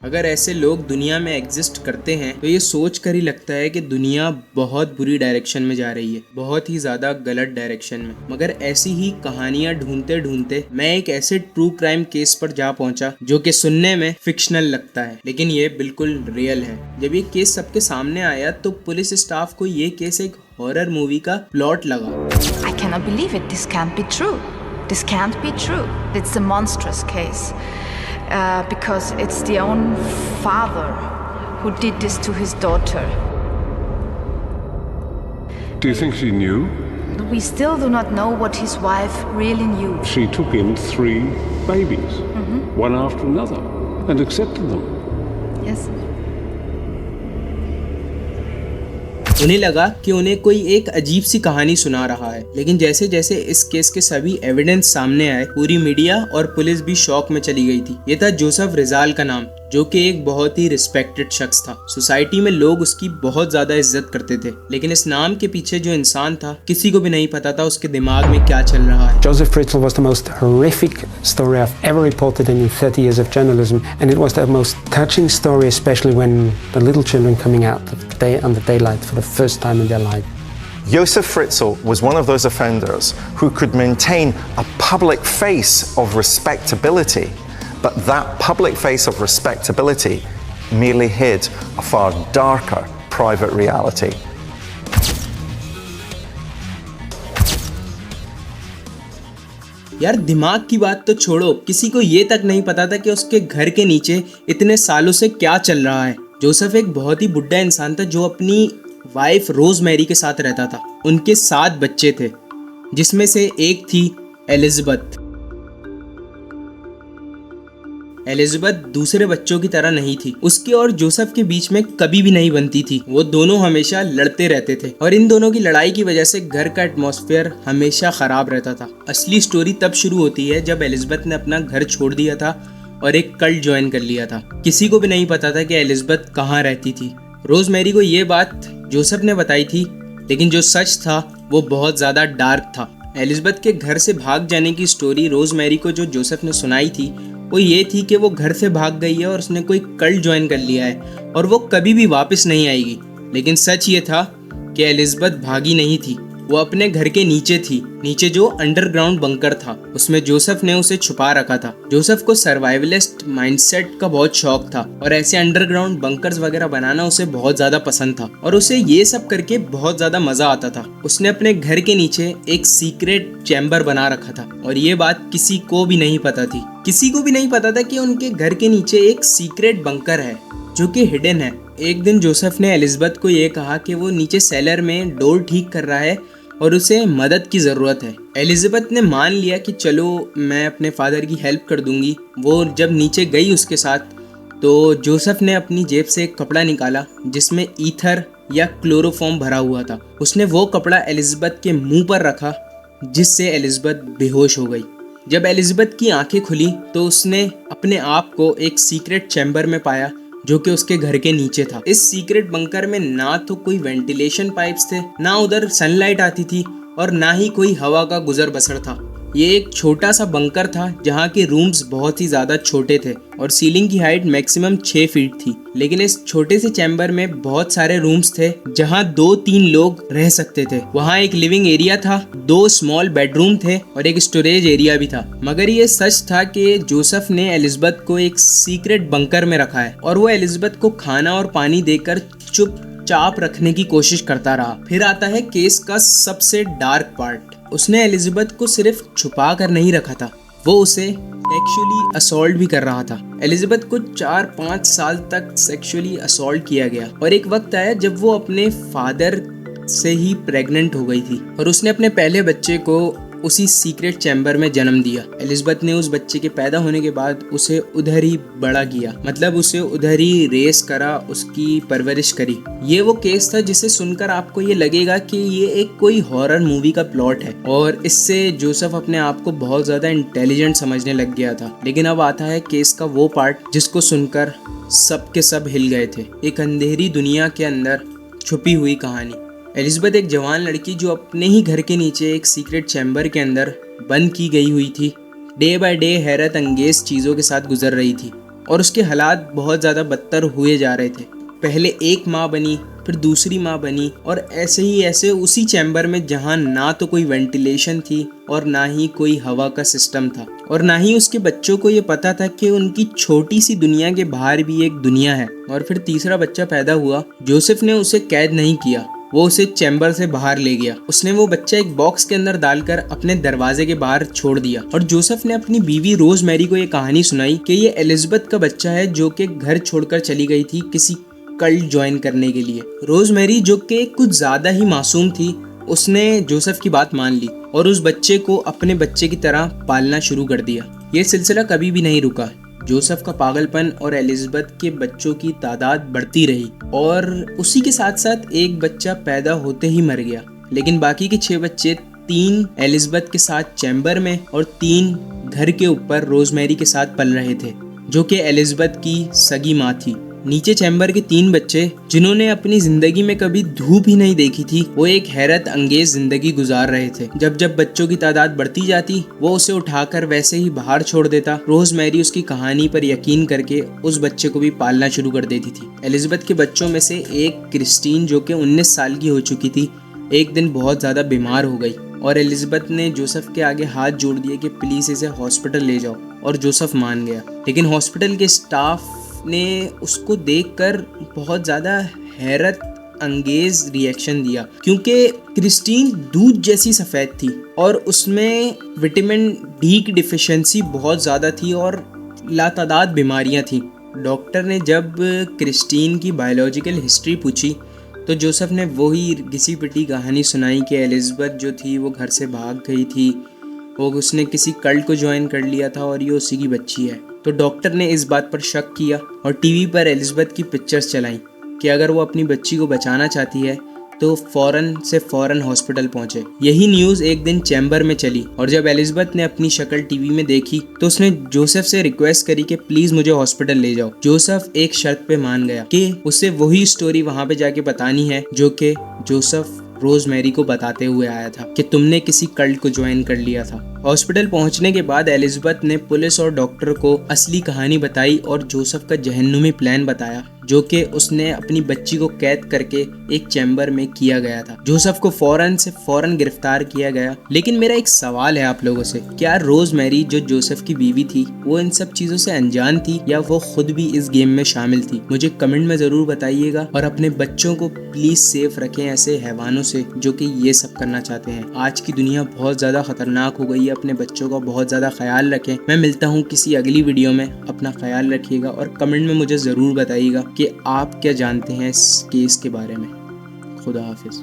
अगर ऐसे लोग दुनिया में एग्जिस्ट करते हैं तो ये सोच कर ही लगता है कि दुनिया बहुत बुरी डायरेक्शन में जा रही है, बहुत ही ज़्यादा गलत डायरेक्शन में। मगर ऐसी ही कहानियां ढूंढते ढूंढते मैं एक ऐसे ट्रू क्राइम केस पर जा पहुंचा जो कि सुनने में फिक्शनल लगता है, लेकिन ये बिल्कुल रियल है। जब ये केस सबके सामने आया तो पुलिस स्टाफ को ये केस एक हॉरर मूवी का प्लॉट लगा। I cannot believe it. This can't be true. This can't be true. It's a monstrous case. Because it's the own father who did this to his daughter. Do you think she knew? We still do not know what his wife really knew. She took in 3 babies, one after another, and accepted them. Yes. उन्हें लगा कि उन्हें कोई एक अजीब सी कहानी सुना रहा है, लेकिन जैसे जैसे इस केस के सभी एविडेंस सामने आए, पूरी मीडिया और पुलिस भी शॉक में चली गई थी। ये था जोसेफ रिजाल का नाम, जो कि एक बहुत ही रिस्पेक्टेड शख्स था। सोसाइटी में लोग उसकी बहुत ज्यादा इज्जत करते थे, लेकिन इस नाम के पीछे जो इंसान था किसी को भी नहीं पता था उसके दिमाग में क्या चल रहा है। Joseph Fritzl was the most horrific story I've ever reported in 30 years of journalism, and it was the most touching story, especially when the little children coming out of the daylight for the first time in their life. Joseph Fritzl was one of those offenders who could maintain a public face of respectability, but that public face of respectability merely hid a far darker private reality. यार दिमाग की बात तो छोड़ो, किसी को ये तक नहीं पता था कि उसके घर के नीचे इतने सालों से क्या चल रहा है। जोसेफ एक बहुत ही बुढ़ा इंसान था जो अपनी वाइफ रोजमेरी के साथ रहता था। उनके 7 बच्चे थे, जिसमें से एक थी एलिजाबेथ। एलिजाबेथ दूसरे बच्चों की तरह नहीं थी। उसके और जोसेफ के बीच में कभी भी नहीं बनती थी। वो दोनों हमेशा लड़ते रहते थे और इन दोनों की लड़ाई की वजह से घर का एटमॉस्फेयर हमेशा खराब रहता था। असली स्टोरी तब शुरू होती है जब एलिजाबेथ ने अपना घर छोड़ दिया था और एक कल्ट ज्वाइन कर लिया था। किसी को भी नहीं पता था कि एलिजाबेथ कहाँ रहती थी। रोजमेरी को ये बात जोसेफ ने बताई थी, लेकिन जो सच था वो बहुत ज़्यादा डार्क था। एलिजाबेथ के घर से भाग जाने की स्टोरी रोजमेरी को जो जोसेफ ने सुनाई थी वो ये थी कि वो घर से भाग गई है और उसने कोई कल्ट ज्वाइन कर लिया है और वो कभी भी वापस नहीं आएगी। लेकिन सच ये था कि एलिजाबेथ भागी नहीं थी, वो अपने घर के नीचे थी, नीचे जो अंडरग्राउंड बंकर था उसमें जोसेफ ने उसे छुपा रखा था। जोसेफ को सर्वाइवलिस्ट माइंडसेट का बहुत शौक था और ऐसे अंडरग्राउंड बंकर्स वगैरह बनाना उसे बहुत ज्यादा पसंद था और उसे ये सब करके बहुत ज्यादा मजा आता था। उसने अपने घर के नीचे एक सीक्रेट चैम्बर बना रखा था और ये बात किसी को भी नहीं पता थी। किसी को भी नहीं पता था कि उनके घर के नीचे एक सीक्रेट बंकर है जो कि हिडन है। एक दिन जोसेफ ने एलिजाबेथ को ये कहा कि वो नीचे सेलर में डोर ठीक कर रहा है और उसे मदद की ज़रूरत है। एलिजाबेथ ने मान लिया कि चलो मैं अपने फादर की हेल्प कर दूंगी। वो जब नीचे गई उसके साथ तो जोसेफ ने अपनी जेब से एक कपड़ा निकाला जिसमें ईथर या क्लोरोफॉर्म भरा हुआ था। उसने वो कपड़ा एलिजाबेथ के मुंह पर रखा जिससे एलिजाबेथ बेहोश हो गई। जब एलिजाबेथ की आंखें खुली तो उसने अपने आप को एक सीक्रेट चैम्बर में पाया जो कि उसके घर के नीचे था। इस सीक्रेट बंकर में ना तो कोई वेंटिलेशन पाइप्स थे, ना उधर सनलाइट आती थी और ना ही कोई हवा का गुजर बसर था। ये एक छोटा सा बंकर था जहाँ के रूम्स बहुत ही ज़्यादा छोटे थे और सीलिंग की हाइट मैक्सिमम 6 फीट थी। लेकिन इस छोटे से चैम्बर में बहुत सारे रूम्स थे जहाँ 2-3 लोग रह सकते थे। वहाँ एक लिविंग एरिया था, 2 स्मॉल बेडरूम थे और एक स्टोरेज एरिया भी था। मगर ये सच था कि जोसेफ ने एलिजाबेथ को एक सीक्रेट बंकर में रखा है और वो एलिजाबेथ को खाना और पानी देकर चुपचाप रखने की कोशिश करता रहा। फिर आता है केस का सबसे डार्क पार्ट। उसने एलिजाबेथ को सिर्फ छुपा कर नहीं रखा था, वो उसे सेक्सुअली असॉल्ट भी कर रहा था। एलिजाबेथ को 4-5 साल तक सेक्सुअली असॉल्ट किया गया और एक वक्त आया जब वो अपने फादर से ही प्रेग्नेंट हो गई थी और उसने अपने पहले बच्चे को उसी सीक्रेट चैम्बर में जन्म दिया। एलिजाबेथ ने उस बच्चे के पैदा होने के बाद उसे उधर ही बड़ा किया, मतलब उसे उधर ही रेस करा, उसकी परवरिश करी। ये वो केस था जिसे सुनकर आपको ये लगेगा कि ये एक कोई हॉरर मूवी का प्लॉट है और इससे जोसेफ अपने आप को बहुत ज़्यादा इंटेलिजेंट समझने लग गया था। लेकिन अब आता है केस का वो पार्ट जिसको सुनकर सब के सब हिल गए थे। एक अंधेरी दुनिया के अंदर छुपी हुई कहानी। एलिजाबेथ एक जवान लड़की जो अपने ही घर के नीचे एक सीक्रेट चैम्बर के अंदर बंद की गई हुई थी, डे बाय डे हैरत अंगेज चीज़ों के साथ गुजर रही थी और उसके हालात बहुत ज़्यादा बदतर हुए जा रहे थे। पहले एक माँ बनी, फिर दूसरी माँ बनी, और ऐसे ही ऐसे उसी चैम्बर में जहाँ ना तो कोई वेंटिलेशन थी और ना ही कोई हवा का सिस्टम था, और ना ही उसके बच्चों को ये पता था कि उनकी छोटी सी दुनिया के बाहर भी एक दुनिया है। और फिर तीसरा बच्चा पैदा हुआ। जोसेफ ने उसे कैद नहीं किया, वो उसे चैम्बर से बाहर ले गया। उसने वो बच्चा एक बॉक्स के अंदर डालकर अपने दरवाजे के बाहर छोड़ दिया। और जोसेफ ने अपनी बीवी रोजमेरी को ये कहानी सुनाई कि ये एलिजाबेथ का बच्चा है जो कि घर छोड़कर चली गई थी किसी कल्ट ज्वाइन करने के लिए। रोजमेरी जो कि कुछ ज्यादा ही मासूम थी, उसने जोसेफ की बात मान ली और उस बच्चे को अपने बच्चे की तरह पालना शुरू कर दिया। ये सिलसिला कभी भी नहीं रुका। जोसेफ का पागलपन और एलिजाबेथ के बच्चों की तादाद बढ़ती रही और उसी के साथ साथ एक बच्चा पैदा होते ही मर गया। लेकिन बाकी के 6 बच्चे 3 एलिजाबेथ के साथ चैम्बर में और 3 घर के ऊपर रोजमेरी के साथ पल रहे थे, जो कि एलिजाबेथ की सगी माँ थी। नीचे चैम्बर के 3 बच्चे जिन्होंने अपनी जिंदगी में कभी धूप ही नहीं देखी थी, वो एक हैरत अंगेज जिंदगी गुजार रहे थे। जब जब बच्चों की तादाद बढ़ती जाती, वो उसे उठाकर वैसे ही बाहर छोड़ देता। रोजमेरी उसकी कहानी पर यकीन करके उस बच्चे को भी पालना शुरू कर देती थी। एलिजाबेथ के बच्चों में से एक क्रिस्टीन, जो कि 19 साल की हो चुकी थी, एक दिन बहुत ज्यादा बीमार हो गई और एलिजाबेथ ने जोसेफ के आगे हाथ जोड़ दिए कि प्लीज इसे हॉस्पिटल ले जाओ, और जोसेफ मान गया। लेकिन हॉस्पिटल के स्टाफ ने उसको देखकर बहुत ज़्यादा हैरत अंगेज रिएक्शन दिया, क्योंकि क्रिस्टीन दूध जैसी सफ़ेद थी और उसमें विटामिन डी की डिफिशिएंसी बहुत ज़्यादा थी और लातादाद बीमारियां थी। डॉक्टर ने जब क्रिस्टीन की बायोलॉजिकल हिस्ट्री पूछी तो जोसेफ ने वही घिसी पिटी कहानी सुनाई कि एलिजाबेथ जो थी वो घर से भाग गई थी, वो उसने किसी कल्ट को ज्वाइन कर लिया था और ये उसी की बच्ची है। तो डॉक्टर ने इस बात पर शक किया और टीवी पर एलिजाबेथ की पिक्चर्स चलाई कि अगर वो अपनी बच्ची को बचाना चाहती है तो फौरन हॉस्पिटल पहुंचे। यही न्यूज़ एक दिन चैम्बर में चली और जब एलिजाबेथ ने अपनी शक्ल टीवी में देखी तो उसने जोसेफ से रिक्वेस्ट करी कि प्लीज मुझे हॉस्पिटल ले जाओ। जोसेफ एक शर्त पे मान गया कि उसे वही स्टोरी वहां पे जाके बतानी है जो कि जोसेफ रोजमेरी को बताते हुए आया था कि तुमने किसी कल्ट को ज्वाइन कर लिया था। हॉस्पिटल पहुंचने के बाद एलिजाबेथ ने पुलिस और डॉक्टर को असली कहानी बताई और जोसेफ का जहन्नुमी प्लान बताया जो कि उसने अपनी बच्ची को कैद करके एक चैम्बर में किया गया था। जोसेफ को फौरन गिरफ्तार किया गया। लेकिन मेरा एक सवाल है आप लोगों से, क्या रोजमेरी जो जोसेफ की बीवी थी वो इन सब चीजों से अनजान थी या वो खुद भी इस गेम में शामिल थी? मुझे कमेंट में जरूर बताइएगा और अपने बच्चों को प्लीज सेफ रखें ऐसे हैवानों से जो कि ये सब करना चाहते हैं। आज की दुनिया बहुत ज्यादा खतरनाक हो गई है, अपने बच्चों का बहुत ज्यादा ख्याल रखें। मैं मिलता हूँ किसी अगली वीडियो में, अपना ख्याल रखिएगा और कमेंट में मुझे जरूर बताइएगा कि आप क्या जानते हैं इस केस के बारे में। खुदा हाफिज।